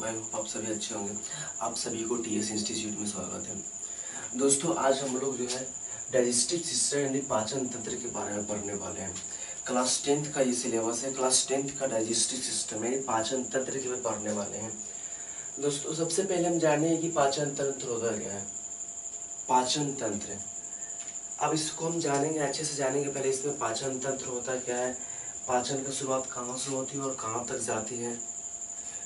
I hope आप सभी अच्छे होंगे। आप सभी को टीएस इंस्टीट्यूट में स्वागत है। दोस्तों आज हम लोग जो है डाइजेस्टिव सिस्टम यानी पाचन तंत्र के बारे में पढ़ने वाले हैं। क्लास 10th का ये सिलेबस है। क्लास 10th का डाइजेस्टिव सिस्टम यानी पाचन तंत्र के बारे में पढ़ने वाले हैं। दोस्तों सबसे पहले हम जाने हैं कि पाचन तंत्र होता क्या है। पाचन तंत्र, अब इसको हम जानेंगे, अच्छे से जानेंगे। पहले इसमें पाचन तंत्र होता क्या है, पाचन की शुरुआत कहाँ से होती है और कहाँ तक जाती है,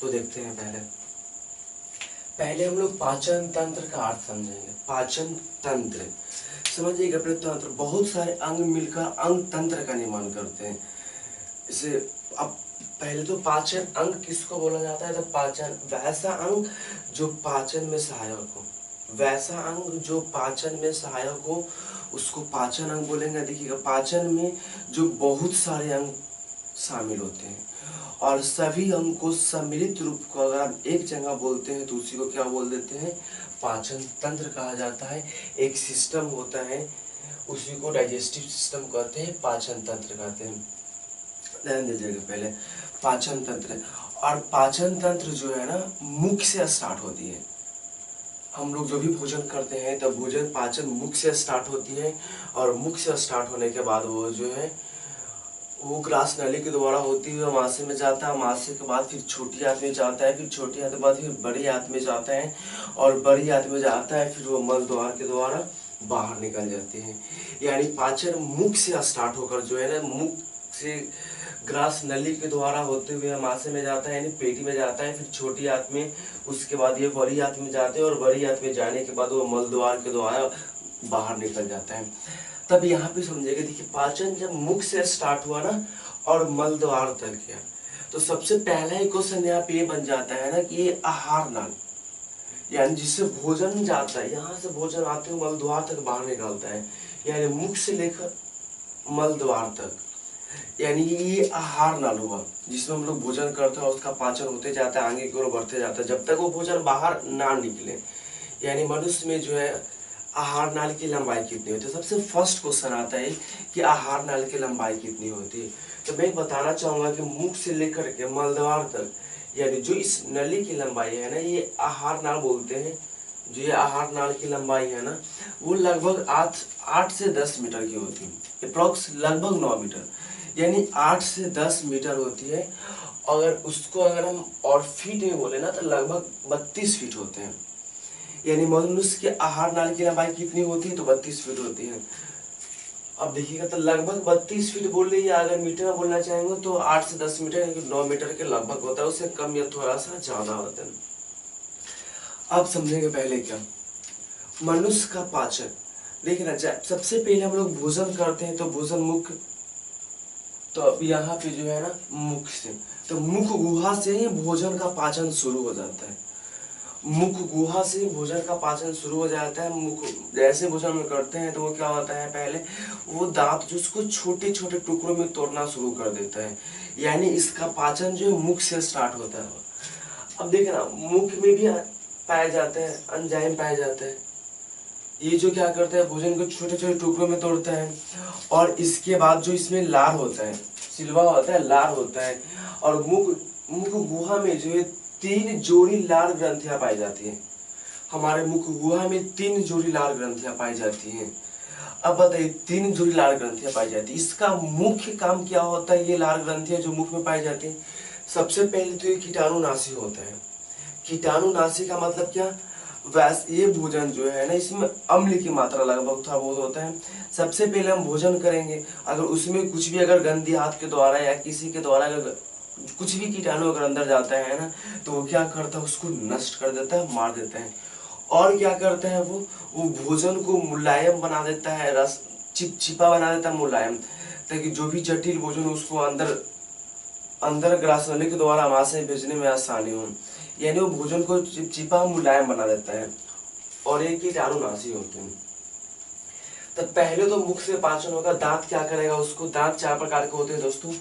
तो देखते हैं। पहले हम लोग पाचन तंत्र का अर्थ समझेंगे। पाचन तंत्र समझिएगा, अपने तंत्र बहुत सारे अंग मिलकर अंग तंत्र का निर्माण करते हैं। इसे अब पहले तो पाचन अंग किसको बोला जाता है, तो पाचन वैसा अंग जो पाचन में सहायक हो, वैसा अंग जो पाचन में सहायक हो उसको पाचन अंग बोलेंगे। देखिएगा, पाचन में जो बहुत सारे अंग शामिल होते हैं और सभी अंग को सम्मिलित रूप को अगर आप एक जगह बोलते हैं तो उसी को क्या बोल देते हैं, पाचन तंत्र कहा जाता है। एक सिस्टम होता है उसी को डाइजेस्टिव सिस्टम कहते हैं, पाचन तंत्र कहते हैं। ध्यान दीजिएगा, पहले पाचन तंत्र, और पाचन तंत्र जो है ना मुख से स्टार्ट होती है। हम लोग जो भी भोजन करते हैं तो भोजन पाचन मुख से स्टार्ट होती है और मुख से स्टार्ट होने के बाद वो जो है वो ग्रास नली के द्वारा होती हुई माशय में जाता है। माशय के बाद फिर छोटी आंत में जाता है, फिर छोटी आंत के बाद फिर बड़ी आंत में जाता है और बड़ी आंत में जाता है, फिर वो मल द्वार के द्वारा बाहर निकल जाते हैं। यानी पाचन मुख से स्टार्ट होकर जो है ना, मुख से ग्रास नली के द्वारा होते हुए माशय में जाता है यानी पेटी में जाता है, फिर छोटी आंत में, उसके बाद ये बड़ी आंत में जाते हैं और बड़ी आंत में जाने के बाद वो मल द्वार के द्वारा बाहर निकल जाता है। तब यहाँ पे समझेगा, देखिए पाचन जब मुख से स्टार्ट हुआ ना और मल द्वार तक गया तो सबसे पहला ही क्वेश्चन यहाँ पे ये बन जाता है ना कि ये आहार नाल, यानी जिससे भोजन जाता है, यहाँ से भोजन आते हुए मल द्वार तक बाहर निकलता है, यानी मुख से लेकर मल द्वार तक, यानी ये आहार नाल हुआ जिसमें हम लोग भोजन करते हैं और उसका पाचन होते जाता है, आगे की ओर बढ़ते जाता है जब तक वो भोजन बाहर ना निकले। यानी मनुष्य में जो है आहार नाल की लंबाई कितनी होती है। सबसे फर्स्ट क्वेश्चन आता है कि आहार नाल की लंबाई कितनी होती है। तो मैं बताना चाहूंगा कि मुख से लेकर के मलद्वार तक, यानी जो इस नली की लंबाई है ना, ये आहार नाल बोलते हैं। जो ये आहार नाल की लंबाई है ना वो लगभग 8 से 10 मीटर की होती है, अप्रोक्स लगभग 9 मीटर, यानी 8 से 10 मीटर होती है। अगर उसको अगर हम और फीट में बोले ना तो लगभग 32 फीट होते हैं। यानी मनुष्य के आहार नाल की लंबाई कितनी होती है, तो 32 फीट होती है। अब देखिएगा तो लगभग 32 फीट बोल रही है, अगर मीटर में बोलना चाहेंगे तो 8 से 10 मीटर यानी 9 मीटर के लगभग होता है, उससे कम या थोड़ा सा ज्यादा होता है। अब समझेंगे पहले क्या, मनुष्य का पाचन। देखिए ना, सबसे पहले हम लोग भोजन करते हैं तो भोजन मुख, तो अब यहाँ पे जो है ना मुख से, तो मुख गुहा से ही भोजन का पाचन शुरू हो जाता है। मुख गुहा से भोजन का पाचन शुरू हो जाता है। मुख जैसे भोजन में करते हैं तो वो क्या होता है, पहले वो दांत जो उसको छोटे छोटे टुकड़ों में तोड़ना शुरू कर देता है, यानी इसका पाचन जो है मुख से स्टार्ट होता है। अब देखे ना, मुख में भी पाए जाते हैं एंजाइम पाए जाते हैं। ये जो क्या करता है, भोजन को छोटे छोटे टुकड़ों में तोड़ता है और इसके बाद जो इसमें लार होता है, सिलवा होता है, लार होता है, और मुख गुहा में जो है 3 जोड़ी लार ग्रंथियां पाई जाती हैं। हमारे मुख गुहा में 3 जोड़ी लार ग्रंथियां पाई जाती हैं। अब बताइए, 3 जोड़ी लार ग्रंथियां पाई जाती है, इसका मुख्य काम क्या होता है। ये लार ग्रंथियां जो मुख में पाई जाती है, सबसे पहले तो ये कीटाणुनाशी होता है। कीटाणुनाशी का मतलब क्या, वैसे ये भोजन जो है ना इसमें अम्ल की मात्रा लगभग थोड़ा बहुत होता है। सबसे पहले हम भोजन करेंगे, अगर उसमें कुछ भी अगर गंदे हाथ के द्वारा या किसी के द्वारा अगर कुछ भी कीटाणु अगर अंदर जाता है ना तो वो क्या करता है, उसको नष्ट कर देता है, मार देता है। और क्या करता है, वो भोजन को मुलायम बना देता है, रस चिपचिपा बना देता है, मुलायम, ताकि जो भी जटिल भोजन हो उसको अंदर ग्रास नली के द्वारा आमाशय भेजने में आसानी हो। यानी वो भोजन को चिपचिपा मुलायम बना देता है और ये कीटाणुनाशी होते हैं। तो पहले तो मुख से पाचन होगा। दांत क्या करेगा, उसको, दांत 4 प्रकार के होते हैं दोस्तों।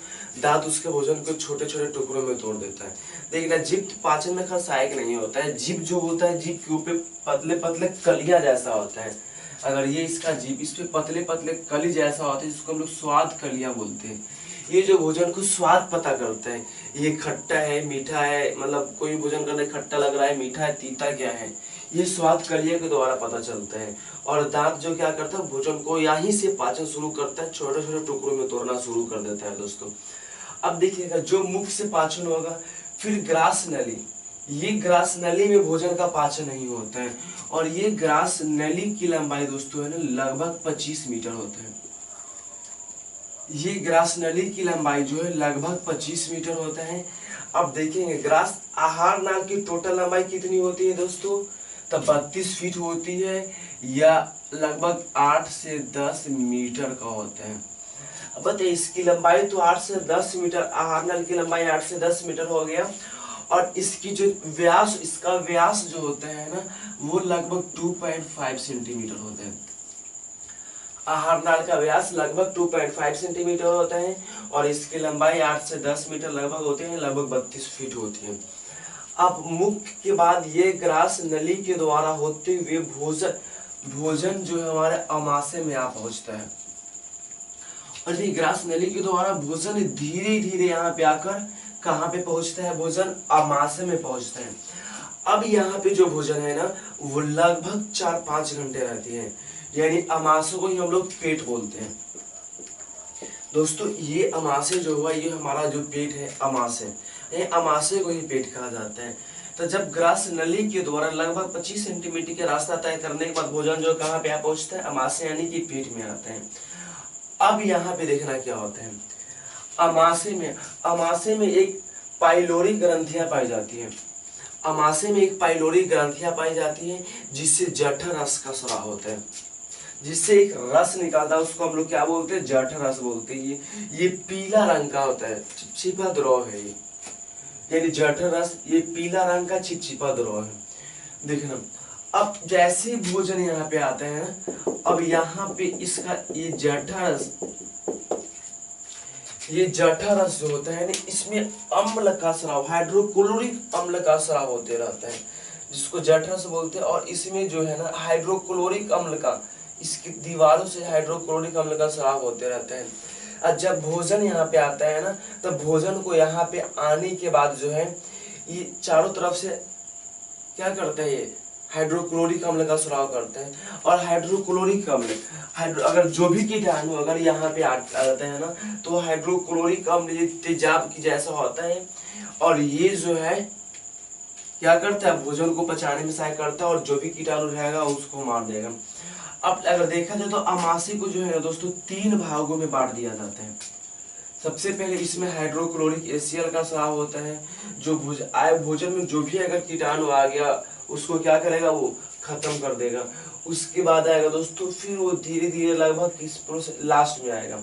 दांत उसके भोजन को छोटे छोटे टुकड़ों में तोड़ देता है। देखना, जीभ पाचन में खास सहायक नहीं होता है। जीभ जो होता है, जीभ के ऊपर पतले पतले कलियां जैसा होता है। अगर ये इसका जीभ, इस पे पतले पतले कली जैसा होता है जिसको हम लोग स्वाद कलियां बोलते हैं। ये जो भोजन को स्वाद पता करता है, ये खट्टा है मीठा है, मतलब कोई भोजन करने खट्टा लग रहा है मीठा है तीता क्या है, ये स्वाद कलिया के द्वारा पता चलता है। और दांत जो क्या करता है भोजन को यहीं से पाचन शुरू करता है, छोटे छोटे टुकड़ों में तोड़ना शुरू कर देता है दोस्तों। अब देखिएगा जो मुख से पाचन होगा, फिर ग्रास नली, ये ग्रास नली में भोजन का पाचन नहीं होता है, और ये ग्रास नली की लंबाई दोस्तों है ना लगभग 25 मीटर होता है। ये ग्रास नली की लंबाई जो है लगभग 25 मीटर होता है। अब देखेंगे ग्रास आहार नाल की टोटल लंबाई कितनी होती है दोस्तों, तो 32 फीट होती है, या लगभग 8 से 10 मीटर का होता है। अब बताइए इसकी लंबाई तो 8 से 10 मीटर, आहार नाल की लंबाई 8 से 10 मीटर हो गया, और इसकी जो व्यास, इसका व्यास जो होता है ना वो लगभग 2.5 सेंटीमीटर होता है। आहार नाल का व्यास लगभग 2.5 सेंटीमीटर होता है, और इसकी लंबाई 8 से 10 मीटर लगभग होती है, लगभग 32 फीट होती है। अब मुख के बाद ये ग्रास नली के द्वारा होते हुए भोजन जो है हमारे अमाशय में आ पहुंचता है, और ये ग्रास नली के द्वारा भोजन धीरे धीरे यहाँ पे आकर कहाँ पे पहुंचता है, भोजन अमाशय में पहुंचता है। अब यहाँ पे जो भोजन है ना वो लगभग 4-5 घंटे रहती है, यानी अमाशय को ही हम लोग पेट बोलते हैं दोस्तों। ये अमाशय जो हुआ ये हमारा जो पेट है अमाशय, ये अमाशय को ही पेट कहा जाता है। तो जब ग्रास नली के द्वारा लगभग 25 सेंटीमीटर के रास्ता तय करने के बाद भोजन जो कहाँ पे पहुंचता है, अमाशय यानी कि पेट में आता है। अब यहाँ पे देखना क्या होता है, अमाशय में एक पाइलोरी ग्रंथियां पाई जाती है। अमाशय में एक पाइलोरी ग्रंथियां पाई जाती है जिससे जठर रस का स्राव होता है, जिससे एक रस निकलता है, उसको हम लोग क्या बोलते हैं, जठर रस बोलते हैं। ये पीला रंग का होता है, चिपचिपा द्रव है ये, यानी जठर रस ये पीला रंग का चिपचिपा द्रव है। देखना अब जैसे भोजन यहाँ पे आता है ना, अब यहाँ पे इसका ये जठर रस जो होता है ना इसमें अम्ल का स्राव, हाइड्रोक्लोरिक अम्ल का स्राव होते रहता है, जिसको जठर रस बोलते हैं। और इसमें जो है ना हाइड्रोक्लोरिक अम्ल का, इसकी दीवारों से हाइड्रोक्लोरिक अम्ल का स्राव होते रहता है। और जब भोजन यहाँ पे आता है ना, तब भोजन को यहाँ पे आने के बाद जो है ये चारों तरफ से क्या करता है, ये हाइड्रोक्लोरिक अम्ल का स्राव करते हैं। और हाइड्रोक्लोरिक अम्ल अगर जो भी कीटाणु अगर यहाँ पे आते हैं ना, तो हाइड्रोक्लोरिक अम्ल ये तेजाब की जैसा होता है, और ये जो है क्या करता है, भोजन को पचाने में सहायता करता है, और जो भी कीटाणु रहेगा उसको मार देगा। अब अगर देखा जाए तो अमाशय को जो है ना दोस्तों 3 भागों में बांट दिया जाता है। सबसे पहले इसमें हाइड्रोक्लोरिक एसियल का स्राव होता है, जो भोजन में जो भी अगर कीटाणु आ गया उसको क्या करेगा, वो खत्म कर देगा। उसके बाद आएगा दोस्तों फिर वो धीरे धीरे लगभग इस प्रोसेस लास्ट में आएगा।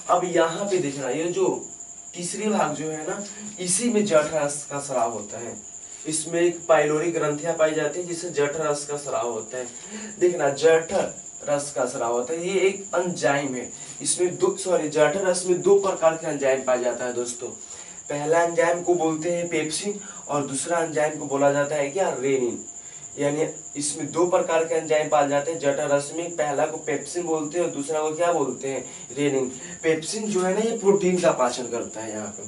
अब यहाँ पे देखना ये जो तीसरी भाग जो है ना, इसी में जठर रस का स्राव होता है। इसमें एक पाइलोरी ग्रंथियां पाई जाती है जिससे जठर रस का स्राव होता है। देखना जठर रस का स्राव होता है, ये एक एंजाइम है। इसमें जठर रस में 2 प्रकार के एंजाइम पाया जाता है दोस्तों। पहला एंजाइम को बोलते हैं पेप्सिन, और दूसरा एंजाइम को बोला जाता है क्या, रेनिन। यानी इसमें 2 प्रकार के एंजाइम पाए जाते हैं जठर रस में। पहला को पेप्सिन बोलते हैं और दूसरा को क्या बोलते हैं, रेनिन। पेप्सिन जो है ना ये प्रोटीन का पाचन करता है। यहाँ पे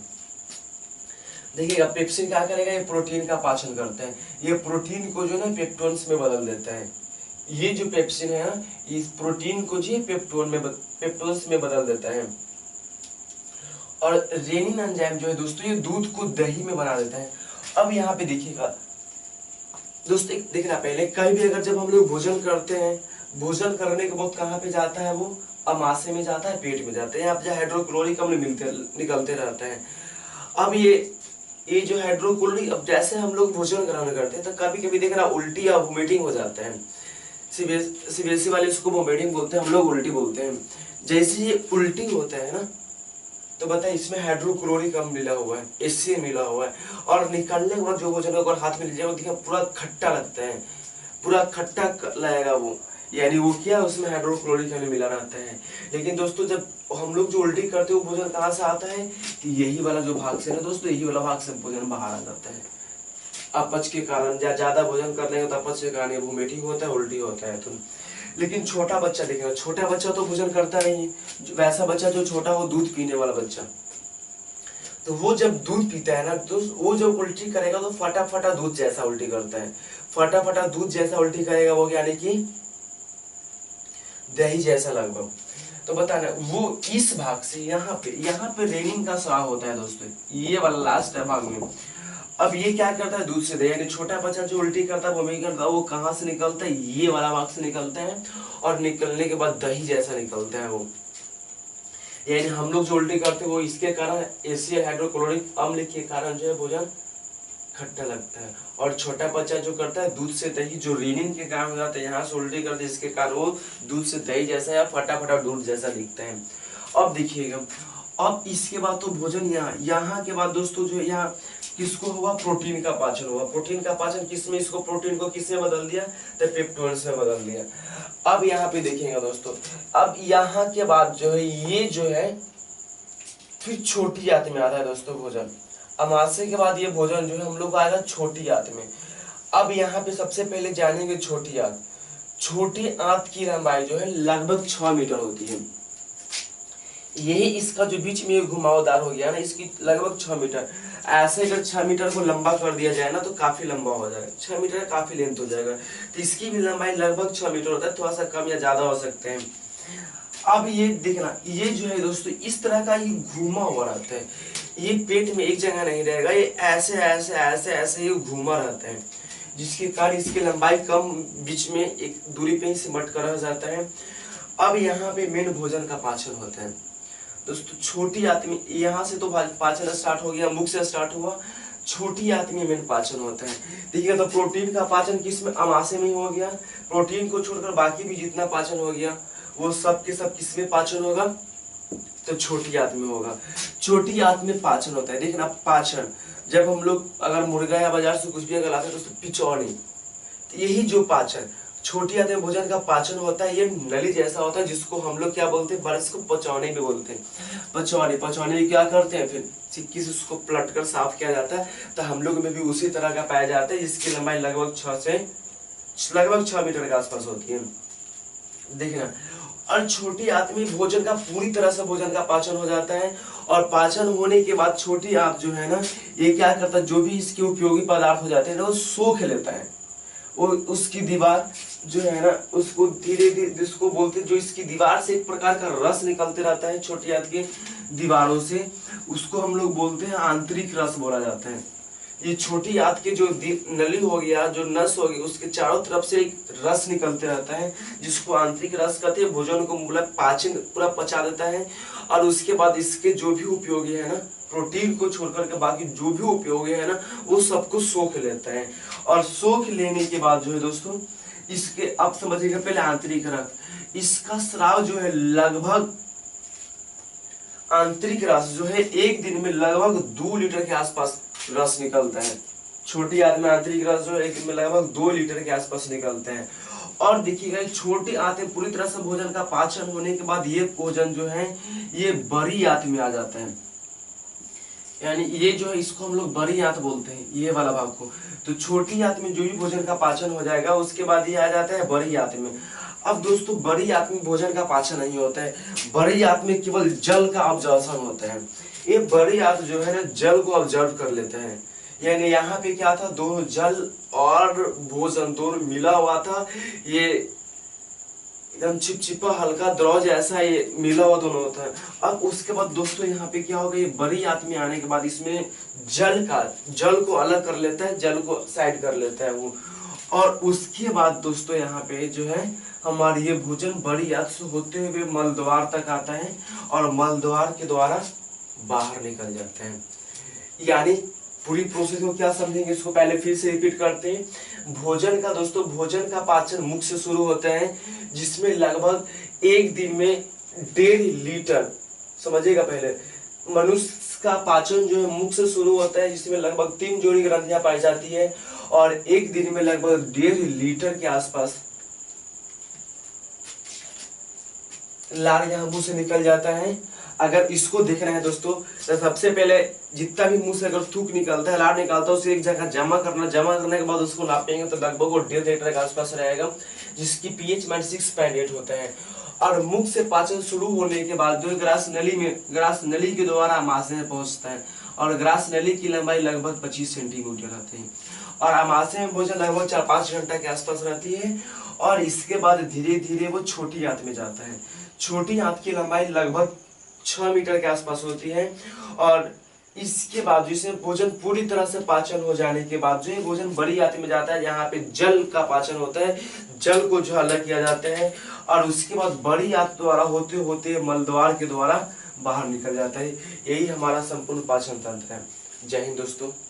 देखिएगा पेप्सिन क्या करेगा, ये प्रोटीन का पाचन करता है। ये प्रोटीन को जो है ना पेप्टोन्स में बदल देता है। ये जो पेप्सिन है ना इस प्रोटीन को जो पेप्टोन्स में बदल देता है। और रेनिन एंजाइम जो है दोस्तों ये दूध को दही में बना देता है। अब यहाँ पे देखिएगा दोस्तों, देखना पहले कहीं भी अगर जब हम लोग भोजन करते हैं, भोजन करने के बाद कहाँ पे जाता है, वो अमाशय में जाता है, पेट में जाता है। यहाँ पे हाइड्रोक्लोरिक अम्ल निकलते रहते हैं। अब ये जो हाइड्रोक्लोरिक, अब जैसे हम लोग भोजन ग्रहण करते हैं तो कभी कभी देखना उल्टी या वोमिटिंग हो जाता है। सीबीएसई वाले इसको वोमिटिंग बोलते हैं, हम लोग उल्टी बोलते हैं। जैसे ये उल्टी होता है ना, तो बताइए इसमें हाइड्रोक्लोरिक अम्ल मिला हुआ है, HCl मिला हुआ है। और निकलने के बाद जो भोजन अगर हाथ में लीजिएगा देखिए पूरा खट्टा लगता है, पूरा खट्टा लगेगा वो, यानी वो क्या उसमें हाइड्रोक्लोरिक अम्ल मिला रहता है। लेकिन दोस्तों जब हम लोग जो उल्टी करते हैं वो भोजन कहाँ से आता है, कि यही वाला जो भाग से ना दोस्तों, यही वाला भाग से भोजन बाहर आ जाता है। अपच के कारण ज्यादा भोजन कर लेंगे तो अपच के कारण वोमिटिंग होता है, उल्टी होता है। तो लेकिन छोटा बच्चा देखना, छोटा बच्चा तो भोजन करता नहीं है। वैसा बच्चा जो छोटा हो, दूध पीने वाला बच्चा, तो वो जब दूध पीता है ना तो वो जब उल्टी करेगा तो फटा फटा दूध जैसा उल्टी करता है, फटा फटा दूध जैसा उल्टी करेगा वो, यानी कि दही जैसा लगभग। तो बताना वो इस भाग से यहाँ पे रेनिंग का स्राव होता है दोस्तों, ये वाला लास्ट है भाग में। अब ये क्या करता है, दूध से दही, यानी छोटा बच्चा जो उल्टी करता है वो नहीं करता, वो कहाँ से निकलता है, ये वाला भाग से निकलता है, और निकलने के बाद दही जैसा निकलता है वो। यानी हम लोग जो उल्टी करते हैं वो इसके कारण एसिड हाइड्रोक्लोरिक अम्ल के कारण जो है भोजन खट्टा लगता है। और छोटा बच्चा जो करता है दूध से दही, जो रीनिन के कारण हो जाता है, यहाँ से उल्टी करते हैं, इसके कारण वो दूध से दही जैसा या फटाफटा दूध जैसा दिखता है। अब देखिएगा, अब इसके बाद तो भोजन यहाँ के बाद दोस्तों जो यहाँ किसको हुआ, प्रोटीन का पाचन हुआ। प्रोटीन का पाचन किसमें, इसको प्रोटीन को किसमें बदल दिया, तो पेप्टोन्स में बदल दिया। अब यहाँ पे देखिएगा दोस्तों, अब यहाँ के बाद जो है ये जो है फिर छोटी आंत में आता है दोस्तों भोजन। अमाशय के बाद ये भोजन जो है हम लोग आएगा छोटी आंत में। अब यहाँ पे सबसे पहले जानेंगे छोटी आंत। छोटी आंत की लंबाई जो है लगभग 6 मीटर होती है। यही इसका जो बीच में घुमावदार हो गया ना, इसकी लगभग 6 मीटर। ऐसे अगर 6 मीटर को लंबा कर दिया जाए ना तो काफी लंबा हो जाएगा, 6 मीटर काफी लेंथ हो जाएगा। तो इसकी भी लंबाई लगभग 6 मीटर होता है, थोड़ा सा कम या ज्यादा हो सकते हैं। अब ये देखना, ये जो है दोस्तों इस तरह का ये घूमा हुआ रहता है, ये पेट में एक जगह नहीं रहेगा, ये ऐसे ऐसे ऐसे ऐसे ये घूमा रहता है, जिसके कारण इसकी लंबाई कम, बीच में एक दूरी पे ही सिमट कर रह जाता है। अब यहाँ पे मेन भोजन का पाचन होता है दोस्तों। छोटी आंत में, यहाँ से तो पाचन स्टार्ट हो गया, मुख से स्टार्ट हुआ, छोटी आंत में मेन पाचन होता है। देखिए तो प्रोटीन का पाचन किसमें, अमाशय में हो गया। प्रोटीन को छोड़कर बाकी भी जितना पाचन हो गया वो सब के सब किसमें पाचन होगा, तो छोटी आंत में होगा। छोटी आंत में पाचन होता है। देखना पाचन, जब हम लोग अगर मुर्गा या बाजार से कुछ भी अगर लाते हैं तो पिचौनी, तो यही जो पाचन छोटी आंत में भोजन का पाचन होता है, ये नली जैसा होता है, जिसको हम लोग क्या बोलते हैं, बरस को पचौनी भी बोलते हैं। पचौनी क्या करते हैं, फिर चिक्की से उसको पलट कर साफ किया जाता है। तो हम लोग में भी उसी तरह का पाया जाता है, जिसकी लंबाई लगभग 6 मीटर के आसपास होती है। देखना, और छोटी आंत में भोजन का पूरी तरह से भोजन का पाचन हो जाता है। और पाचन होने के बाद छोटी आंत जो है ना, ये क्या करता है, जो भी इसके उपयोगी पदार्थ हो जाते हैं ना वो सोख लेता है। वो उसकी दीवार जो है ना, उसको धीरे धीरे, जिसको बोलते हैं, जो इसकी दीवार से एक प्रकार का रस निकलते रहता है छोटी आंत की दीवारों से, उसको हम लोग बोलते हैं आंतरिक रस बोला जाता है। ये छोटी आंत के जो नली हो गया, जो नस हो गई, उसके चारों तरफ से एक रस निकलते रहता है, जिसको आंतरिक रस कहते हैं। भोजन को मतलब पाचन पूरा पचा देता है। और उसके बाद इसके जो भी उपयोगी है ना, प्रोटीन को छोड़कर के बाकी जो भी उपयोगी है ना, वो सबको सोख लेता है। और सोख लेने के बाद जो है दोस्तों, इसके अब समझिएगा, पहले आंतरिक रस, इसका स्राव जो है लगभग, आंतरिक रस जो है एक दिन में लगभग 2 लीटर के आसपास रस निकलता है। छोटी आंत में आंतरिक रस जो है एक दिन में लगभग 2 लीटर के आसपास निकलते हैं। और देखिएगा, छोटी आंत में पूरी तरह से भोजन का पाचन होने के बाद ये भोजन जो है ये बड़ी आंत में आ जाता है। यानी ये जो है इसको हम लोग बड़ी आंत बोलते हैं, ये वाला भाग को। तो छोटी आंत में जो भी भोजन का पाचन हो जाएगा, उसके बाद ये आ जाता है बड़ी आंत में। अब दोस्तों बड़ी आंत में भोजन का पाचन नहीं होता है, बड़ी आंत में केवल जल का अब्जॉर्प्शन होता है। ये बड़ी आंत जो है ना, जल को ऑब्जर्व कर लेते हैं। यानी यहाँ पे क्या था, दोनों जल और भोजन दोनों मिला हुआ था, ये एकदम चिपचिपा हल्का द्रव जैसा ये मिला हुआ दोनों होता है। अब उसके बाद दोस्तों यहाँ पे क्या होगा, ये बड़ी आंत में आने के बाद इसमें जल को अलग कर लेता है, जल को साइड कर लेता है वो। और उसके बाद दोस्तों यहाँ पे जो है हमारी ये भोजन बड़ी आंत से होते हुए मलद्वार तक आता है, और मलद्वार के द्वारा बाहर निकल जाते हैं। यानी पूरी प्रोसेस को क्या समझेंगे, इसको पहले फिर से रिपीट करते हैं। भोजन का दोस्तों, भोजन का पाचन मुख से शुरू होता है, जिसमें लगभग एक दिन में 1.5 लीटर, समझिएगा पहले, मनुष्य का पाचन जो है मुख से शुरू होता है, जिसमें लगभग 3 जोड़ी ग्रंथियां पाई जाती है, और एक दिन में लगभग 1.5 लीटर के आसपास लार यहाँ मुंह से निकल जाता है। अगर इसको देखना है दोस्तों, तो सबसे पहले जितना भी मुंह से अगर थूक निकलता है, लार निकलता है, उसे एक जगह जमा करने के बाद उसको नापेंगे तो लगभग वो 1.5 लीटर के आसपास रहेगा, जिसकी पीएच 6.8 होता है। और मुख से पाचन शुरू होने के बाद जो ग्रास नली के द्वारा अमाशय में पहुंचता है, और ग्रास नली की लंबाई लगभग 25 सेंटीमीटर रहती है। और आमाशय में भोजन लगभग 4-5 घंटा के आसपास रहती है। और इसके बाद धीरे धीरे वो छोटी आंत में जाता है। छोटी आंत की लंबाई लगभग 6 मीटर के आसपास होती है। और इसके बाद जिसमें भोजन पूरी तरह से पाचन हो जाने के बाद जो है भोजन बड़ी आंत में जाता है, यहाँ पे जल का पाचन होता है, जल को जो अलग किया जाता है। और उसके बाद बड़ी आंत द्वारा होते होते मलद्वार के द्वारा बाहर निकल जाता है। यही हमारा संपूर्ण पाचन तंत्र है। जय हिंद दोस्तों।